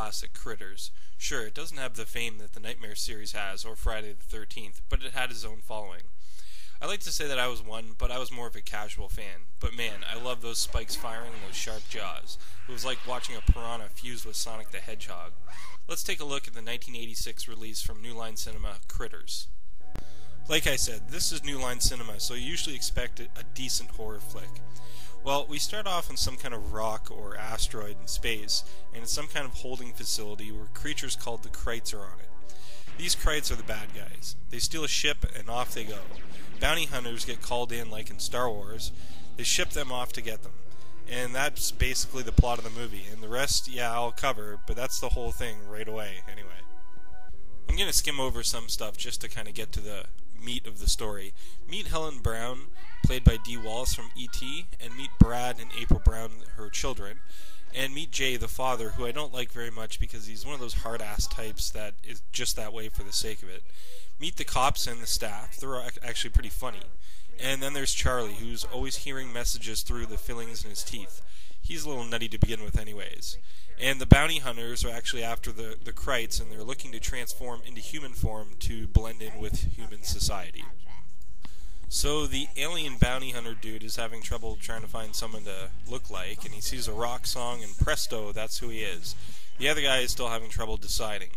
classic, Critters. Sure, it doesn't have the fame that the Nightmare series has, or Friday the 13th, but it had its own following. I like to say that I was one, but I was more of a casual fan. But man, I love those spikes firing and those sharp jaws. It was like watching a piranha fused with Sonic the Hedgehog. Let's take a look at the 1986 release from New Line Cinema, Critters. Like I said, this is New Line Cinema, so you usually expect a decent horror flick. Well, we start off on some kind of rock or asteroid in space, and it's some kind of holding facility where creatures called the Krites are on it. These Krites are the bad guys. They steal a ship and off they go. Bounty hunters get called in like in Star Wars. They ship them off to get them. And that's basically the plot of the movie. And the rest, yeah, I'll cover, but that's the whole thing right away anyway. I'm going to skim over some stuff just to kind of get to the meat of the story. Meet Helen Brown, played by Dee Wallace from E.T., and meet Brad and April Brown, her children. And meet Jay, the father, who I don't like very much because he's one of those hard-ass types that is just that way for the sake of it. Meet the cops and the staff. They're actually pretty funny. And then there's Charlie, who's always hearing messages through the fillings in his teeth. He's a little nutty to begin with anyways. And the bounty hunters are actually after the Krites, and they're looking to transform into human form to blend in with human society. So the alien bounty hunter dude is having trouble trying to find someone to look like, and he sees a rock song, and presto, that's who he is. The other guy is still having trouble deciding.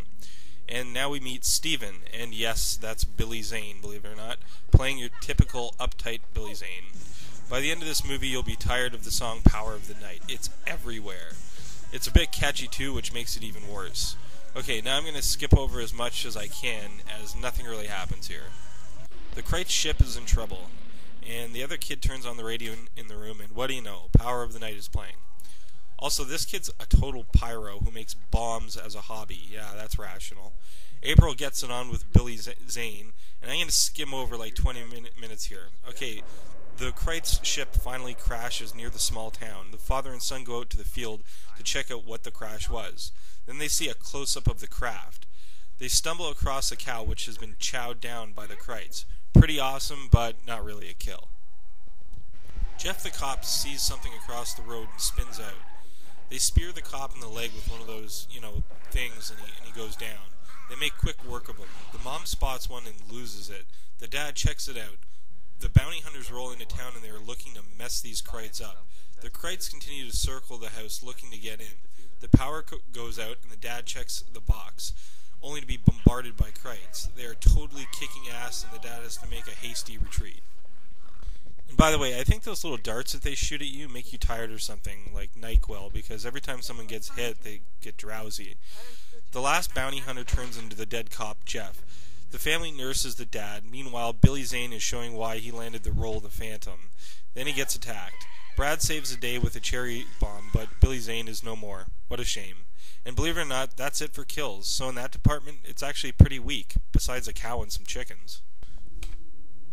And now we meet Steven, and yes, that's Billy Zane, believe it or not, playing your typical uptight Billy Zane. By the end of this movie, you'll be tired of the song Power of the Night. It's everywhere. It's a bit catchy too, which makes it even worse. Okay, now I'm going to skip over as much as I can, as nothing really happens here. The Krite ship is in trouble, and the other kid turns on the radio in the room, and what do you know? Power of the Night is playing. Also, this kid's a total pyro who makes bombs as a hobby. Yeah, that's rational. April gets it on with Billy Zane, and I'm going to skim over like 20 minutes here. Okay, the Krite's ship finally crashes near the small town. The father and son go out to the field to check out what the crash was. Then they see a close-up of the craft. They stumble across a cow which has been chowed down by the Krites. Pretty awesome, but not really a kill. Jeff the cop sees something across the road and spins out. They spear the cop in the leg with one of those, things, and he goes down. They make quick work of him. The mom spots one and loses it. The dad checks it out. The bounty hunters roll into town and they are looking to mess these Krites up. The Krites continue to circle the house looking to get in. The power goes out and the dad checks the box, only to be bombarded by Krites. They are totally kicking ass and the dad has to make a hasty retreat. And by the way, I think those little darts that they shoot at you make you tired or something, like NyQuil, because every time someone gets hit, they get drowsy. The last bounty hunter turns into the dead cop, Jeff. The family nurses the dad. Meanwhile, Billy Zane is showing why he landed the role of the Phantom. Then he gets attacked. Brad saves the day with a cherry bomb, but Billy Zane is no more. What a shame. And believe it or not, that's it for kills. So in that department, it's actually pretty weak, besides a cow and some chickens.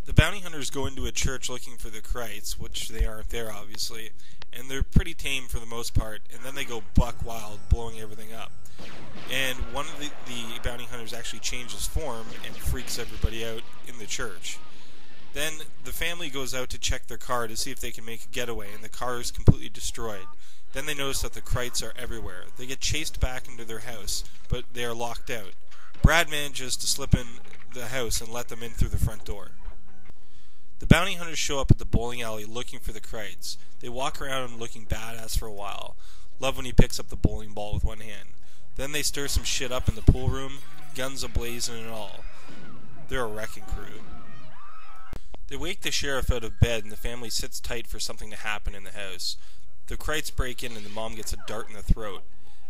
The bounty hunters go into a church looking for the Krites, which they aren't there, obviously, and they're pretty tame for the most part, and then they go buck wild, blowing everything up. And one of the bounty hunters actually changes form and freaks everybody out in the church. Then the family goes out to check their car to see if they can make a getaway, and the car is completely destroyed. Then they notice that the Krites are everywhere. They get chased back into their house, but they are locked out. Brad manages to slip in the house and let them in through the front door. The bounty hunters show up at the bowling alley looking for the Krites. They walk around looking badass for a while. Love when he picks up the bowling ball with one hand. Then they stir some shit up in the pool room, guns ablazing and all. They're a wrecking crew. They wake the sheriff out of bed and the family sits tight for something to happen in the house. The Krites break in and the mom gets a dart in the throat.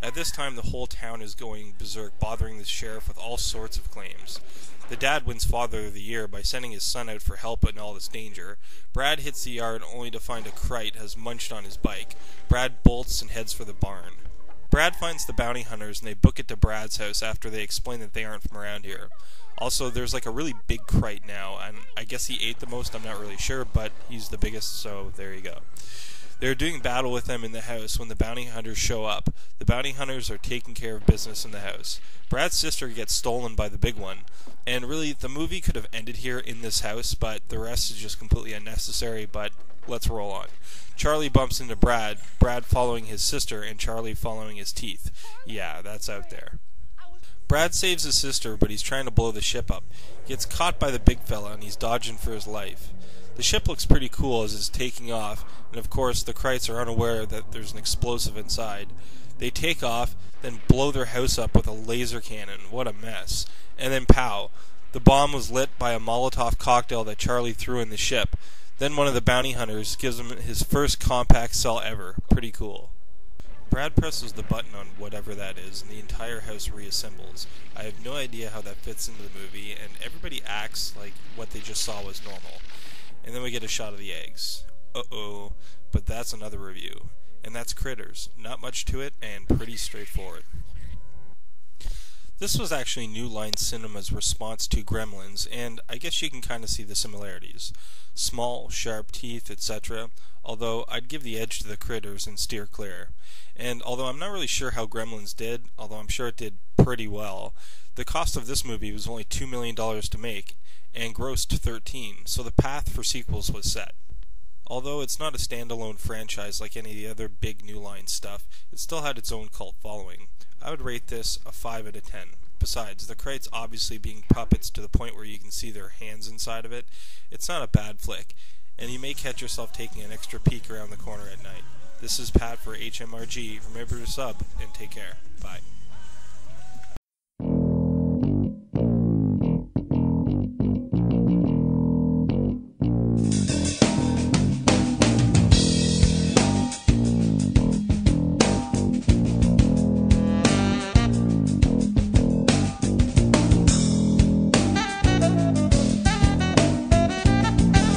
At this time the whole town is going berserk, bothering the sheriff with all sorts of claims. The dad wins Father of the Year by sending his son out for help in all this danger. Brad hits the yard only to find a Krite has munched on his bike. Brad bolts and heads for the barn. Brad finds the bounty hunters and they book it to Brad's house after they explain that they aren't from around here. Also, there's like a really big Krite now, and I guess he ate the most, I'm not really sure, but he's the biggest, so there you go. They're doing battle with them in the house when the bounty hunters show up. The bounty hunters are taking care of business in the house. Brad's sister gets stolen by the big one, and really, the movie could have ended here in this house, but the rest is just completely unnecessary, but let's roll on. Charlie bumps into Brad, Brad following his sister, and Charlie following his teeth. Yeah, that's out there. Brad saves his sister, but he's trying to blow the ship up. He gets caught by the big fella, and he's dodging for his life. The ship looks pretty cool as it's taking off, and of course the Krites are unaware that there's an explosive inside. They take off, then blow their house up with a laser cannon. What a mess. And then pow. The bomb was lit by a Molotov cocktail that Charlie threw in the ship. Then one of the bounty hunters gives him his first compact cell ever. Pretty cool. Brad presses the button on whatever that is, and the entire house reassembles. I have no idea how that fits into the movie, and everybody acts like what they just saw was normal. And then we get a shot of the eggs. Uh-oh. But that's another review. And that's Critters. Not much to it, and pretty straightforward. This was actually New Line Cinema's response to Gremlins, and I guess you can kind of see the similarities. Small, sharp teeth, etc., although I'd give the edge to the Critters and steer clear. And although I'm not really sure how Gremlins did, although I'm sure it did pretty well, the cost of this movie was only $2 million to make, and grossed 13, so the path for sequels was set. Although it's not a standalone franchise like any of the other big New Line stuff, it still had its own cult following. I would rate this a 5 out of 10. Besides, the Krites obviously being puppets to the point where you can see their hands inside of it, it's not a bad flick, and you may catch yourself taking an extra peek around the corner at night. This is Pat for HMRG. Remember to sub, and take care. Bye.